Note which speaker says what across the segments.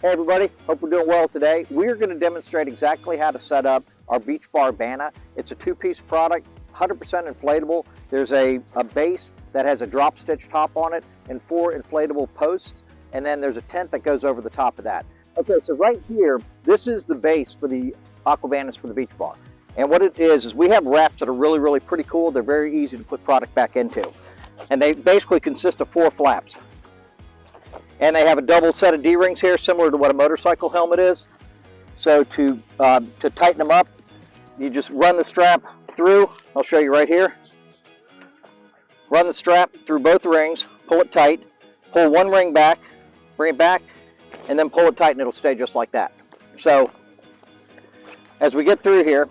Speaker 1: Hey everybody, hope we're doing well today. We're going to demonstrate exactly how to set up our Beach Bar Bana. It's a two-piece product, 100% inflatable. There's a base that has a drop stitch top on it and 4 inflatable posts, and then there's a tent that goes over the top of that. Okay, so right here, this is the base for the AquaBanas for the Beach Bar. And what it is we have wraps that are really pretty cool. They're very easy to put product back into. And they basically consist of 4 flaps. And they have a double set of D-rings here, similar to what a motorcycle helmet is. So to tighten them up, you just run the strap through. I'll show you right here. Run the strap through both rings, pull it tight, pull one ring back, bring it back, and then pull it tight and it'll stay just like that. So as we get through here,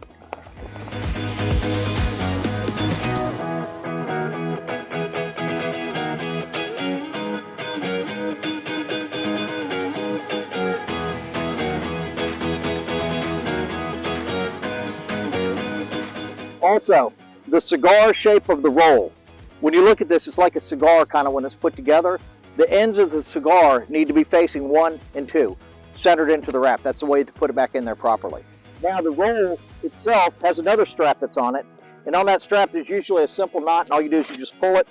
Speaker 1: also, the cigar shape of the roll. When you look at this, it's like a cigar kind of when it's put together. The ends of the cigar need to be facing 1 and 2, centered into the wrap. That's the way to put it back in there properly. Now the roll itself has another strap that's on it. And on that strap, there's usually a simple knot, and all you do is you just pull it,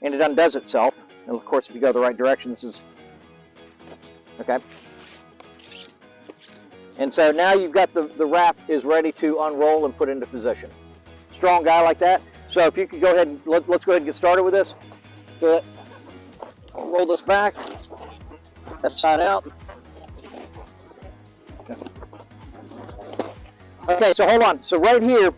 Speaker 1: and it undoes itself. And of course, if you go the right direction, this is, okay. And so now you've got the wrap is ready to unroll and put into position. Strong guy like that. So if you could go ahead and let's go ahead and get started with this. So roll this back. That side out. Okay, so hold on. So right here,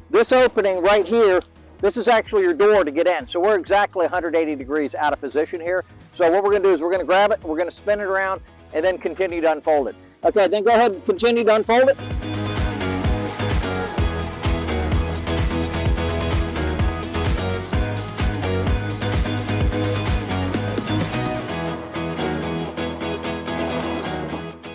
Speaker 1: this opening right here, this is actually your door to get in. So we're exactly 180 degrees out of position here. So what we're going to do is we're going to grab it, we're going to spin it around, and then continue to unfold it. Okay, then go ahead and continue to unfold it.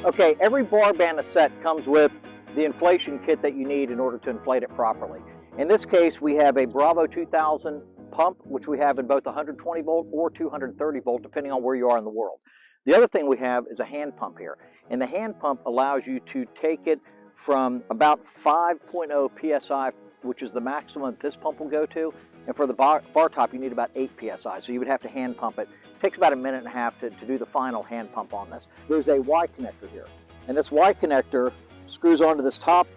Speaker 1: Okay, every Bar Bana set comes with the inflation kit that you need in order to inflate it properly. In this case, we have a Bravo 2000 pump, which we have in both 120 volt or 230 volt, depending on where you are in the world. The other thing we have is a hand pump here. And the hand pump allows you to take it from about 5.0 PSI, which is the maximum that this pump will go to. And for the bar top, you need about 8 PSI. So you would have to hand pump it. It takes about 1.5 minutes to do the final hand pump on this. There's a Y connector here. And this Y connector screws onto this top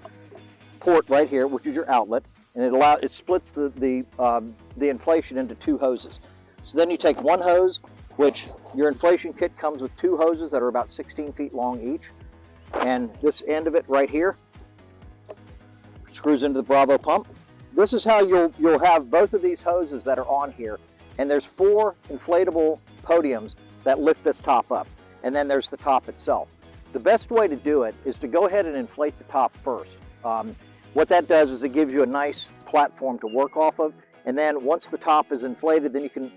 Speaker 1: port right here, which is your outlet. And it splits the inflation into 2 hoses. So then you take one hose, which your inflation kit comes with 2 hoses that are about 16 feet long each. And this end of it right here screws into the Bravo pump. This is how you'll have both of these hoses that are on here. And there's 4 inflatable podiums that lift this top up. And then there's the top itself. The best way to do it is to go ahead and inflate the top first. What that does is it gives you a nice platform to work off of. And then once the top is inflated, then you can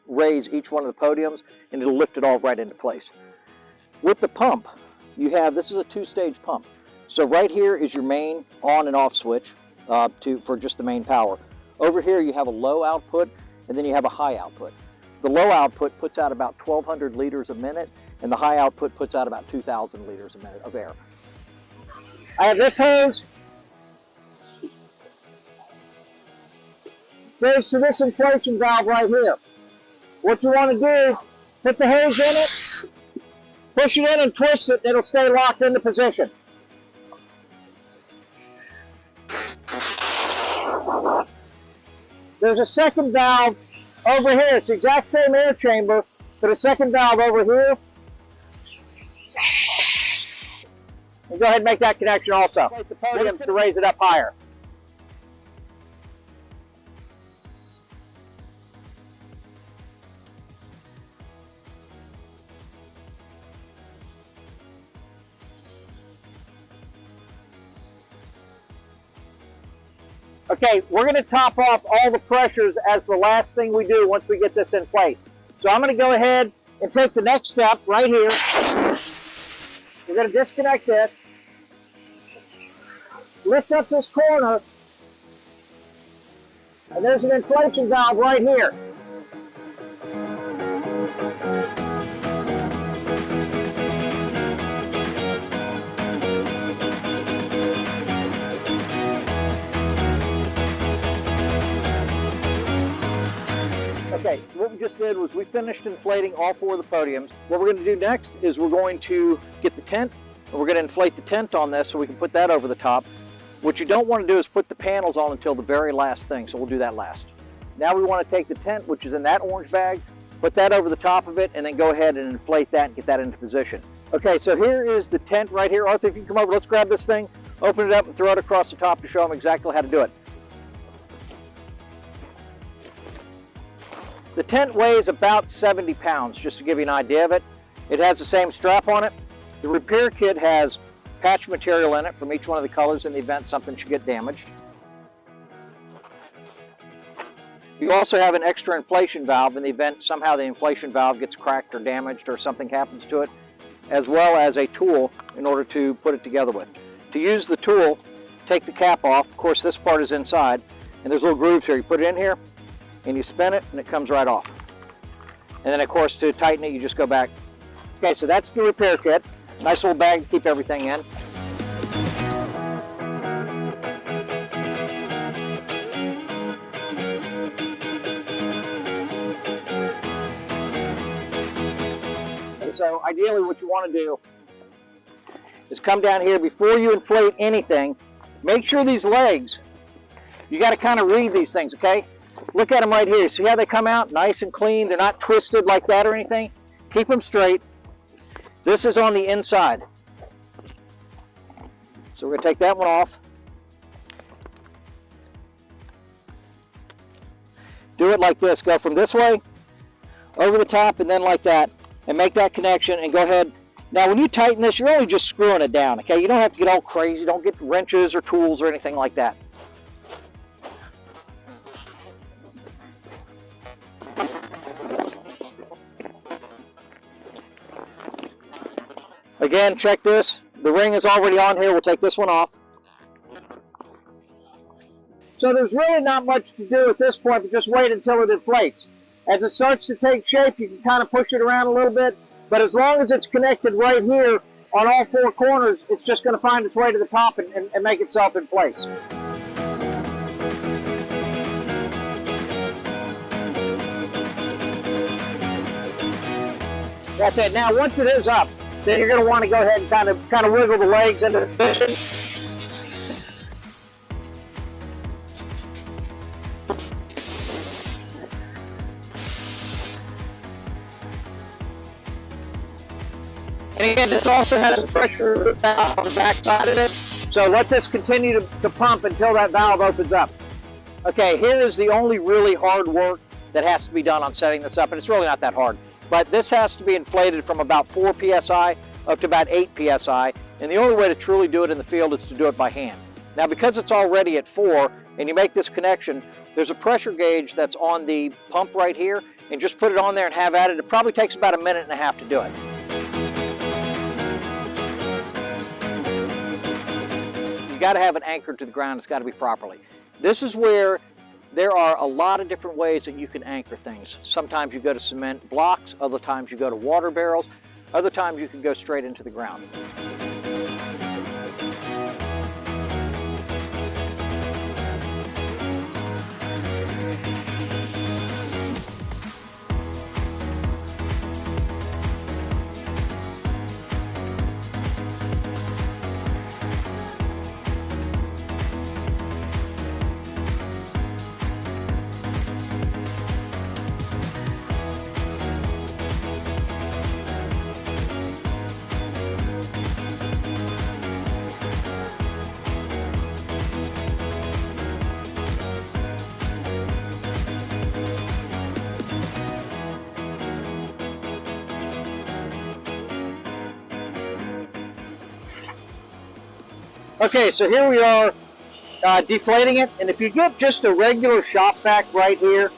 Speaker 1: raise each one of the podiums and it'll lift it all right into place. With the pump, this is a 2-stage pump. So right here is your main on and off switch for just the main power. Over here you have a low output and then you have a high output. The low output puts out about 1,200 liters a minute and the high output puts out about 2,000 liters a minute of air. I have this hose. Goes to this inflation valve right here. What you want to do, put the hose in it, push it in and twist it, it'll stay locked into position. There's a second valve over here. It's the exact same air chamber, but a second valve over here. And go ahead and make that connection also. Take the podiums to raise it up higher. Okay, we're going to top off all the pressures as the last thing we do once we get this in place. So I'm going to go ahead and take the next step right here. We're going to disconnect this, lift up this corner, and there's an inflation valve right here. Okay, so what we just did was we finished inflating all 4 of the podiums. What we're going to do next is we're going to get the tent, and we're going to inflate the tent on this so we can put that over the top. What you don't want to do is put the panels on until the very last thing, so we'll do that last. Now we want to take the tent, which is in that orange bag, put that over the top of it, and then go ahead and inflate that and get that into position. Okay, so here is the tent right here. Arthur, if you can come over, let's grab this thing, open it up, and throw it across the top to show them exactly how to do it. The tent weighs about 70 pounds, just to give you an idea of it. It has the same strap on it. The repair kit has patch material in it from each one of the colors in the event something should get damaged. You also have an extra inflation valve in the event somehow the inflation valve gets cracked or damaged or something happens to it, as well as a tool in order to put it together with. To use the tool, take the cap off. Of course, this part is inside, and there's little grooves here. You put it in here, and you spin it, and it comes right off. And then, of course, to tighten it, you just go back. Okay, so that's the repair kit. Nice little bag to keep everything in. So ideally what you want to do is come down here before you inflate anything. Make sure these legs, you got to kind of read these things, okay? Look at them right here. See how they come out nice and clean? They're not twisted like that or anything. Keep them straight. This is on the inside. So we're going to take that one off. Do it like this. Go from this way, over the top, and then like that. And make that connection and go ahead. Now when you tighten this, you're only just screwing it down, okay? You don't have to get all crazy. Don't get wrenches or tools or anything like that. Again, check this. The ring is already on here. We'll take this one off. So there's really not much to do at this point, but just wait until it inflates. As it starts to take shape, you can kind of push it around a little bit, but as long as it's connected right here on all 4 corners, it's just going to find its way to the top and make itself in place. That's it. Now, once it is up, then you're going to want to go ahead and kind of wiggle the legs into position. And again, this also has a pressure valve on the back side of it. So let this continue to pump until that valve opens up. Okay, here is the only really hard work that has to be done on setting this up, and it's really not that hard. But this has to be inflated from about 4 psi up to about 8 psi, and the only way to truly do it in the field is to do it by hand. Now, because it's already at 4, and you make this connection, there's a pressure gauge that's on the pump right here, and just put it on there and have at it. It probably takes about 1.5 minutes to do it. Got to have it anchored to the ground. It's got to be properly. This is where there are a lot of different ways that you can anchor things. Sometimes you go to cement blocks, other times you go to water barrels, other times you can go straight into the ground. Okay, so here we are deflating it, and if you get just a regular shop vac right here,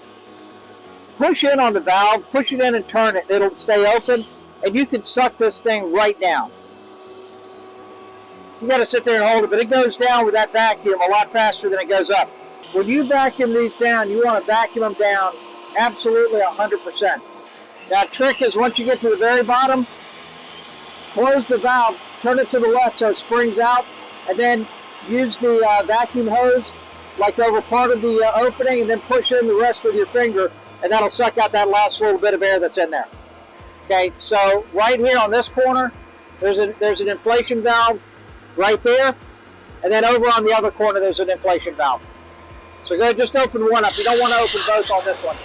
Speaker 1: push in on the valve, push it in and turn it, it'll stay open, and you can suck this thing right down. You got to sit there and hold it, but it goes down with that vacuum a lot faster than it goes up. When you vacuum these down, you want to vacuum them down absolutely 100%. Now, the trick is once you get to the very bottom, close the valve, turn it to the left so it springs out, and then use the vacuum hose like over part of the opening, and then push in the rest with your finger, and that'll suck out that last little bit of air that's in there. Okay, so right here on this corner, there's an inflation valve right there, and then over on the other corner there's an inflation valve. So go ahead, just open one up. You don't want to open both on this one.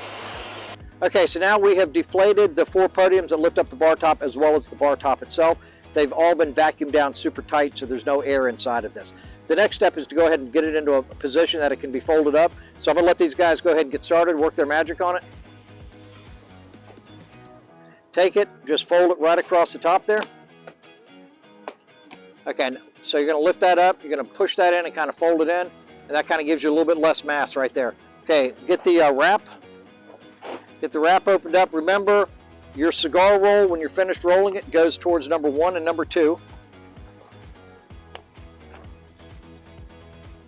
Speaker 1: Okay, so now we have deflated the 4 podiums that lift up the bar top as well as the bar top itself. They've all been vacuumed down super tight, so there's no air inside of this. The next step is to go ahead and get it into a position that it can be folded up. So I'm going to let these guys go ahead and get started, work their magic on it. Take it, just fold it right across the top there. Okay, so you're going to lift that up, you're going to push that in and kind of fold it in, and that kind of gives you a little bit less mass right there. Okay, get the wrap. Get the wrap opened up. Remember, your cigar roll, when you're finished rolling it, goes towards number 1 and number 2.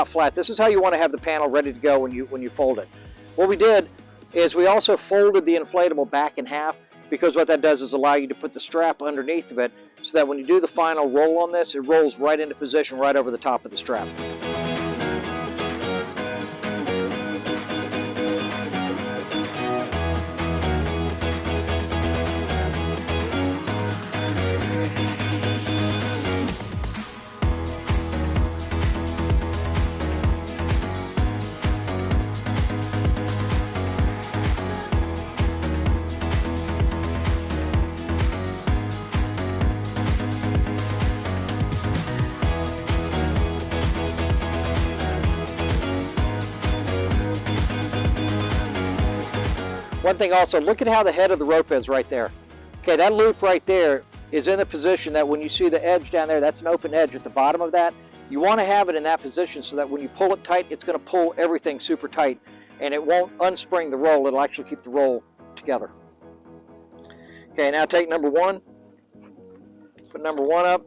Speaker 1: Flat. This is how you want to have the panel ready to go when you fold it. What we did is we also folded the inflatable back in half, because what that does is allow you to put the strap underneath of it so that when you do the final roll on this, it rolls right into position right over the top of the strap. One thing also, look at how the head of the rope is right there. Okay, that loop right there is in the position that when you see the edge down there, that's an open edge at the bottom of that. You want to have it in that position so that when you pull it tight, it's going to pull everything super tight and it won't unspring the roll. It'll actually keep the roll together. Okay, now take number 1, put number 1 up.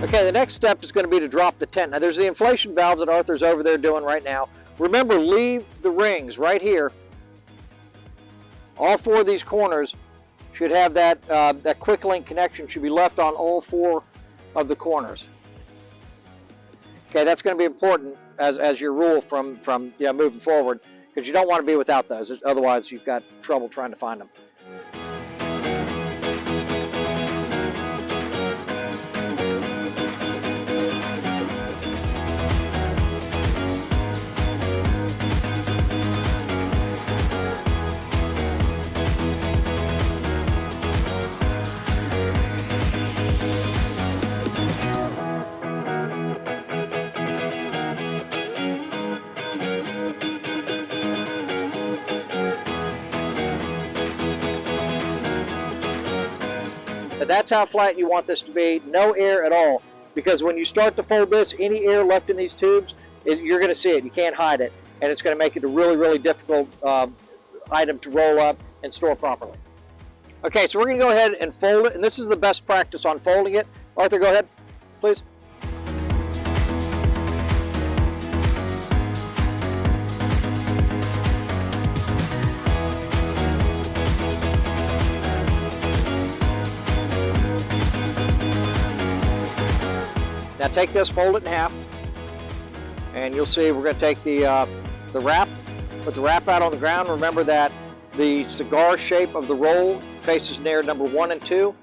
Speaker 1: Okay, the next step is going to be to drop the tent. Now there's the inflation valves that Arthur's over there doing right now. Remember, leave the rings right here. All 4 of these corners should have that quick link connection should be left on all 4 of the corners. Okay, that's going to be important as your rule from moving forward, because you don't want to be without those. Otherwise, you've got trouble trying to find them. But that's how flat you want this to be, no air at all, because when you start to fold this, any air left in these tubes, you're going to see it. You can't hide it, and it's going to make it a really, really difficult item to roll up and store properly. Okay, so we're going to go ahead and fold it, and this is the best practice on folding it. Arthur, go ahead, please. Now take this, fold it in half, and you'll see we're going to take the wrap, put the wrap out on the ground. Remember that the cigar shape of the roll faces near number 1 and 2.